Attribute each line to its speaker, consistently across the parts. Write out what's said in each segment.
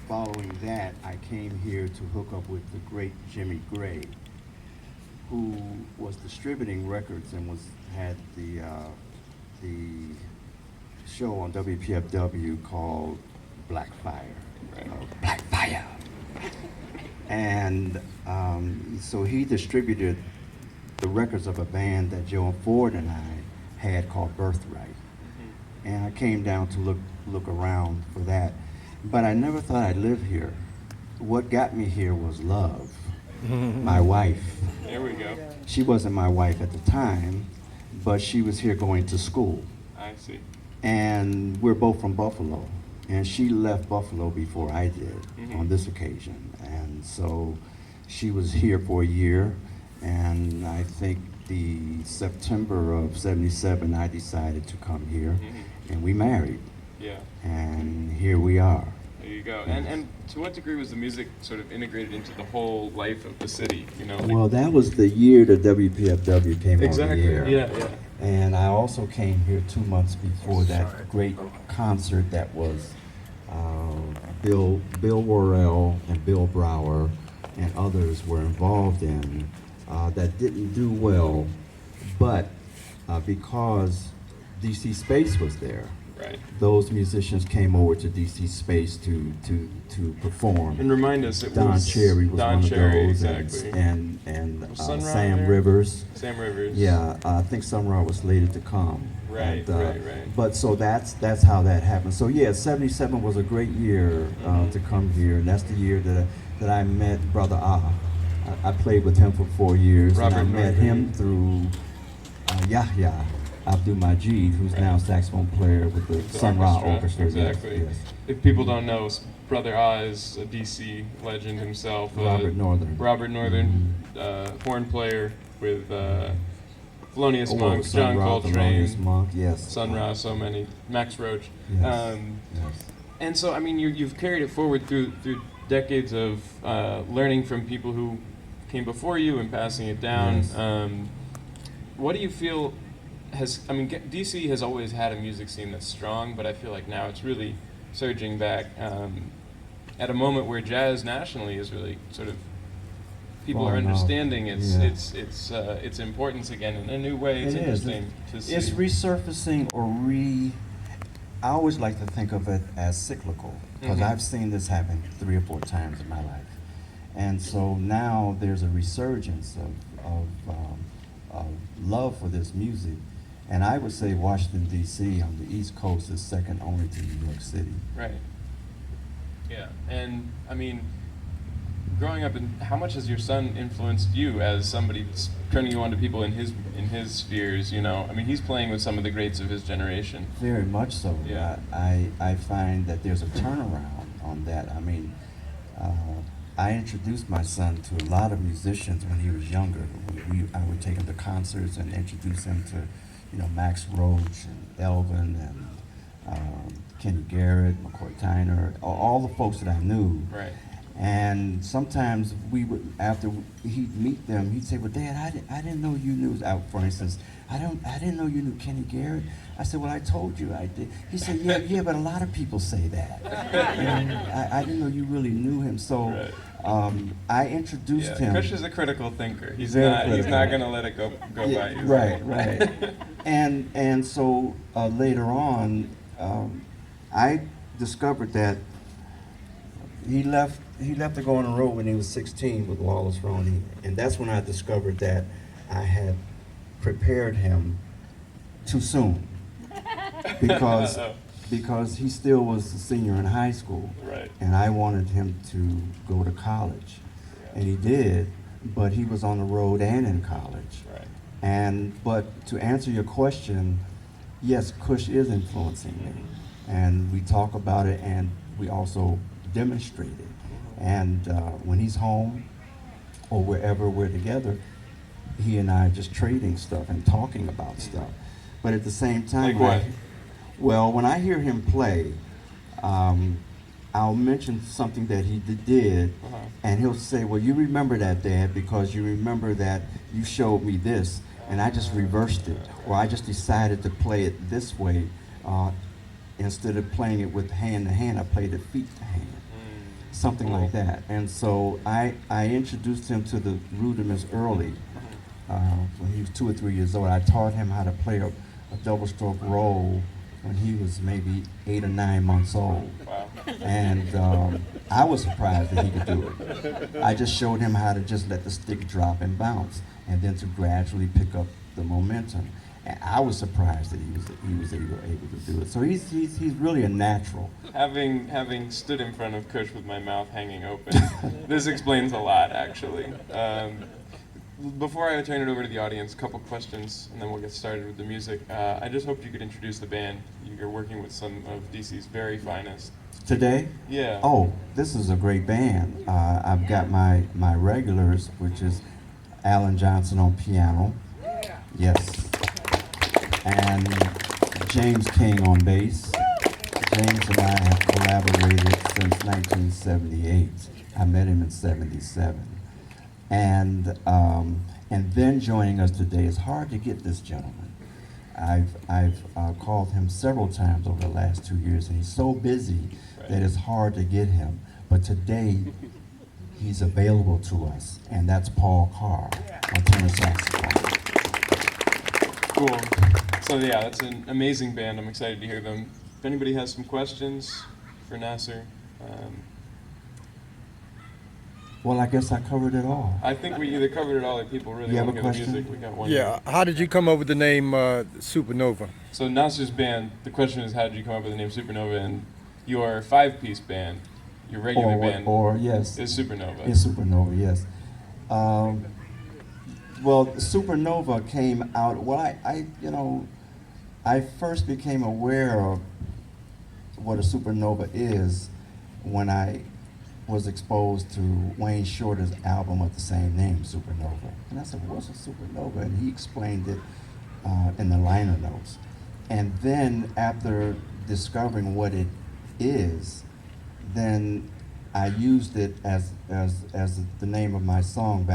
Speaker 1: following that, I came here to hook up with the great Jimmy Gray, who was distributing records and had the show on WPFW called Black Fire.
Speaker 2: Right.
Speaker 1: Black Fire. And so he distributed the records of a band that Joe Ford and I had called Birthright.
Speaker 2: Mm-hmm.
Speaker 1: And I came down to look around for that. But I never thought I'd live here. What got me here was love. My wife.
Speaker 2: There we go.
Speaker 1: She wasn't my wife at the time, but she was here going to school.
Speaker 2: I see.
Speaker 1: And we're both from Buffalo. And she left Buffalo before I did
Speaker 2: Mm-hmm.
Speaker 1: on this occasion. And so she was here for a year. And I think the September of '77, I decided to come here.
Speaker 2: Mm-hmm.
Speaker 1: And we married.
Speaker 2: Yeah.
Speaker 1: And here we are.
Speaker 2: There you go. And to what degree was the music sort of integrated into the whole life of the city? You know.
Speaker 1: Well, that was the year that WPFW came on
Speaker 2: exactly.
Speaker 1: the air.
Speaker 2: Yeah. Yeah.
Speaker 1: And I also came here 2 months before that great concert that was Bill Worrell and Bill Brower and others were involved in that didn't do well, but because DC Space was there,
Speaker 2: Right.
Speaker 1: those musicians came over to DC Space to perform.
Speaker 2: And remind us, it
Speaker 1: Don
Speaker 2: was
Speaker 1: Cherry was
Speaker 2: Don
Speaker 1: one
Speaker 2: Cherry,
Speaker 1: of those,
Speaker 2: exactly.
Speaker 1: and
Speaker 2: Sun Ra
Speaker 1: Sam
Speaker 2: there?
Speaker 1: Rivers.
Speaker 2: Sam Rivers.
Speaker 1: Yeah, I think Sun Ra was slated to come.
Speaker 2: Right, right.
Speaker 1: But so that's how that happened. So yeah, '77 was a great year to come here, and that's the year that I met Brother Ah. I played with him for 4 years,
Speaker 2: Robert
Speaker 1: and I met
Speaker 2: Northern.
Speaker 1: him through Yahya Abdul-Majid, who's now a saxophone player with the Sun Ra Orchestra.
Speaker 2: Exactly.
Speaker 1: Yes.
Speaker 2: If people don't know, Brother Ah is a DC legend himself.
Speaker 1: Robert Northern.
Speaker 2: Robert Northern, horn player with Thelonious Monk,
Speaker 1: Sun
Speaker 2: John
Speaker 1: Ra,
Speaker 2: Coltrane,
Speaker 1: Thelonious Monk, yes.
Speaker 2: Sun Ra, so many, Max Roach.
Speaker 1: Yes. Yes.
Speaker 2: And so, I mean, you've carried it forward through decades of learning from people who came before you and passing it down.
Speaker 1: Yes.
Speaker 2: What do you feel DC has always had a music scene that's strong, but I feel like now it's really surging back at a moment where jazz nationally is really sort of people are understanding its importance again in a new way. It's interesting to see.
Speaker 1: It's resurfacing I always like to think of it as cyclical, because I've seen this happen 3 or 4 times in my life. And so now there's a resurgence of love for this music. And I would say Washington, D.C. on the East Coast is second only to New York City.
Speaker 2: Right. Yeah. And, I mean, growing up, how much has your son influenced you as somebody turning you on to people in his spheres, you know? I mean, he's playing with some of the greats of his generation.
Speaker 1: Very much so.
Speaker 2: Yeah.
Speaker 1: I find that there's a turnaround on that. I mean, I introduced my son to a lot of musicians when he was younger. I would take him to concerts and introduce him to, Max Roach and Elvin and Kenny Garrett, McCoy Tyner, all the folks that I knew.
Speaker 2: Right.
Speaker 1: And sometimes we would, after he'd meet them, he'd say, "Well, Dad, I didn't know you knew." For instance, I didn't know you knew Kenny Garrett. I said, "Well, I told you I did." He said, "Yeah, but a lot of people say that." I didn't know you really knew him. So I introduced him.
Speaker 2: Kush is a critical thinker. He's
Speaker 1: Very
Speaker 2: not
Speaker 1: critical.
Speaker 2: going to let it go by you.
Speaker 1: Right. And so later on, I discovered that he left to go on the road when he was 16 with Wallace Roney, and that's when I discovered that I had prepared him too soon because he still was a senior in high school,
Speaker 2: Right.
Speaker 1: and I wanted him to go to college, and he did, but he was on the road and in college.
Speaker 2: Right.
Speaker 1: But to answer your question, yes, Kush is influencing me, and we talk about it, and we also demonstrate it. And when he's home or wherever we're together, he and I are just trading stuff and talking about stuff. But at the same time,
Speaker 2: Like what?
Speaker 1: Well, when I hear him play, I'll mention something that he did, and he'll say, "Well, you remember that, Dad, because you remember that you showed me this, and I just reversed it, or I just decided to play it this way. Instead of playing it with hand to hand, I played it feet to hand." something like that. And so I introduced him to the rudiments early. When he was 2 or 3 years old, I taught him how to play a double stroke roll when he was maybe 8 or 9 months old.
Speaker 2: Wow.
Speaker 1: And I was surprised that he could do it. I just showed him how to just let the stick drop and bounce, and then to gradually pick up the momentum. And I was surprised that he was able to do it. So he's really a natural.
Speaker 2: Having stood in front of Kush with my mouth hanging open, this explains a lot, actually. Before I turn it over to the audience, a couple questions, and then we'll get started with the music. I just hoped you could introduce the band. You're working with some of DC's very finest.
Speaker 1: Today?
Speaker 2: Yeah.
Speaker 1: Oh, this is a great band. I've got my regulars, which is Alan Johnson on piano. Yes. And James King on bass. James and I have collaborated since 1978. I met him in '77. And then joining us today, it's hard to get this gentleman. I've called him several times over the last 2 years, and he's so busy that it's hard to get him. But today, he's available to us, and that's Paul Carr on tenor saxophone.
Speaker 2: Cool. So yeah, that's an amazing band. I'm excited to hear them. If anybody has some questions for Nasar,
Speaker 1: Well, I guess I covered it all.
Speaker 2: I think we either covered it all or people really
Speaker 1: You have
Speaker 2: want to
Speaker 1: a
Speaker 2: hear the
Speaker 1: question?
Speaker 2: music. We got one.
Speaker 3: Yeah, how did you come up with the name Supernova?
Speaker 2: So Nasar's band, the question is, how did you come up with the name Supernova? And your 5-piece band, your regular band,
Speaker 1: Yes,
Speaker 2: is Supernova.
Speaker 1: it's Supernova, yes. Well, Supernova came out, well, I first became aware of what a supernova is when I was exposed to Wayne Shorter's album of the same name, Supernova. And I said, what's a supernova? And he explained it in the liner notes. And then after discovering what it is, then I used it as the name of my song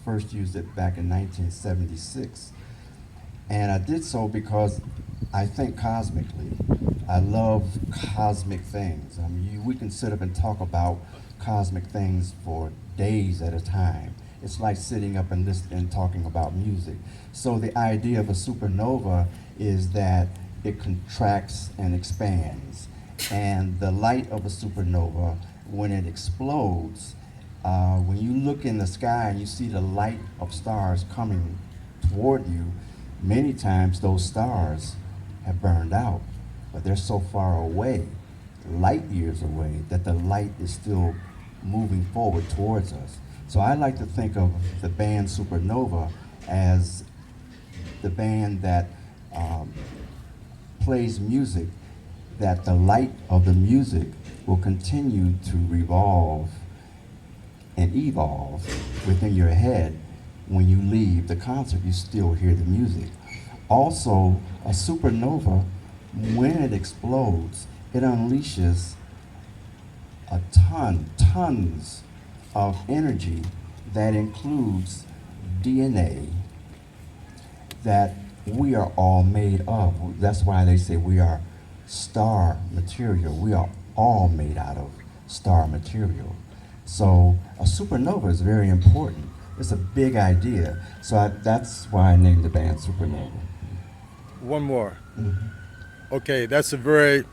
Speaker 1: first used it back in 1976. And I did so because I think cosmically. I love cosmic things. I mean, we can sit up and talk about cosmic things for days at a time. It's like sitting up and listening and talking about music. So the idea of a supernova is that it contracts and expands. And the light of a supernova, when it explodes, when you look in the sky and you see the light of stars coming toward you, many times those stars have burned out, but they're so far away, light years away, that the light is still moving forward towards us. So I like to think of the band Supernova as the band that plays music, that the light of the music will continue to revolve and evolve within your head. When you leave the concert, you still hear the music. Also, a supernova, when it explodes, it unleashes tons of energy that includes DNA that we are all made of. That's why they say we are star material. We are all made out of star material. So a supernova is very important. It's a big idea. So that's why I named the band Supernova.
Speaker 3: One more.
Speaker 1: Mm-hmm.
Speaker 3: Okay, that's a very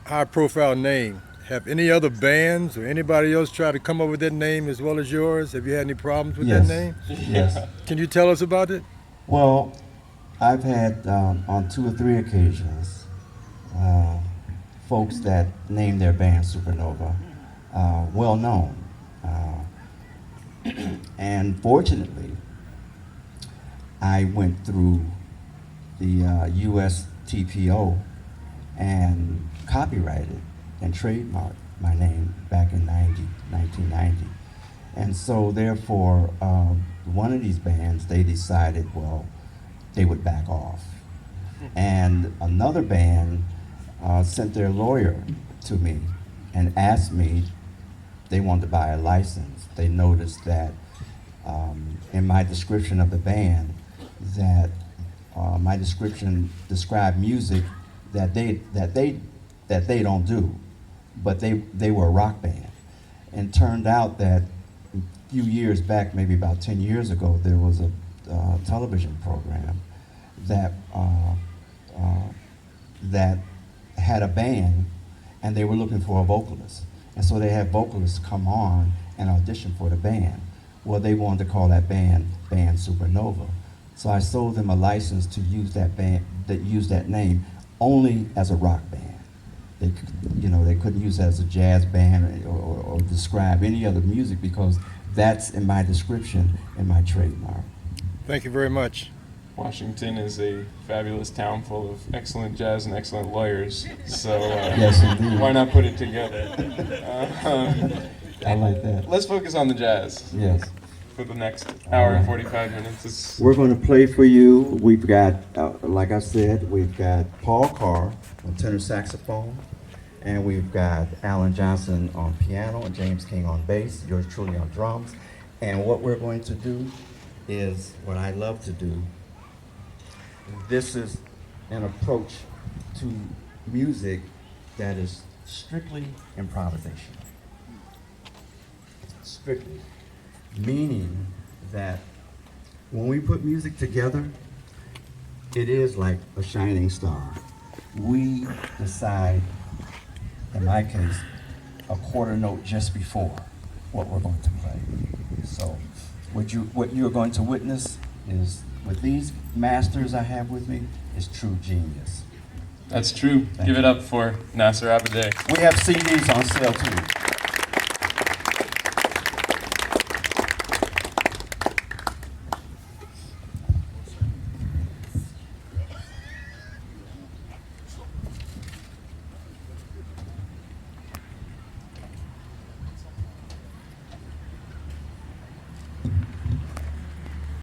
Speaker 3: high-profile name. Have any other bands or anybody else try to come up with that name as well as yours? Have you had any problems with
Speaker 1: Yes.
Speaker 3: that name?
Speaker 1: Yes.
Speaker 3: Can you tell us about it?
Speaker 1: Well, I've had on 2 or 3 occasions folks that named their band Supernova, well known. And fortunately, I went through the USTPO and copyrighted and trademarked my name back in 1990. And so therefore, one of these bands, they decided, well, they would back off. And another band sent their lawyer to me and asked me, they wanted to buy a license. They noticed that in my description of the band, that my description described music that they don't do. but they were a rock band. And turned out that a few years back, maybe about 10 years ago, there was a television program that that had a band, and they were looking for a vocalist. And so they had vocalists come on and audition for the band. Well, they wanted to call that band Supernova. So I sold them a license to use that name only as a rock band. They couldn't use it as a jazz band or describe any other music, because that's in my description and my trademark.
Speaker 3: Thank you very much.
Speaker 2: Washington is a fabulous town full of excellent jazz and excellent lawyers. So
Speaker 1: Yes, indeed.
Speaker 2: why not put it together?
Speaker 1: I like that.
Speaker 2: Let's focus on the jazz
Speaker 1: Yes.
Speaker 2: for the next hour and 45 minutes.
Speaker 1: We're going to play for you. We've got, like I said, we've got Paul Carr on tenor saxophone, and we've got Alan Johnson on piano, and James King on bass, yours truly on drums. And what we're going to do is what I love to do. This is an approach to music that is strictly improvisation. Strictly. Meaning that when we put music together, it is like a shining star. We decide, in my case, a quarter note just before what we're going to play. So what you're going to witness is, with these masters I have with me, is true genius.
Speaker 2: That's true.
Speaker 1: Thank
Speaker 2: Give
Speaker 1: you.
Speaker 2: it up for Nasar Abadey.
Speaker 1: We have CDs on sale too.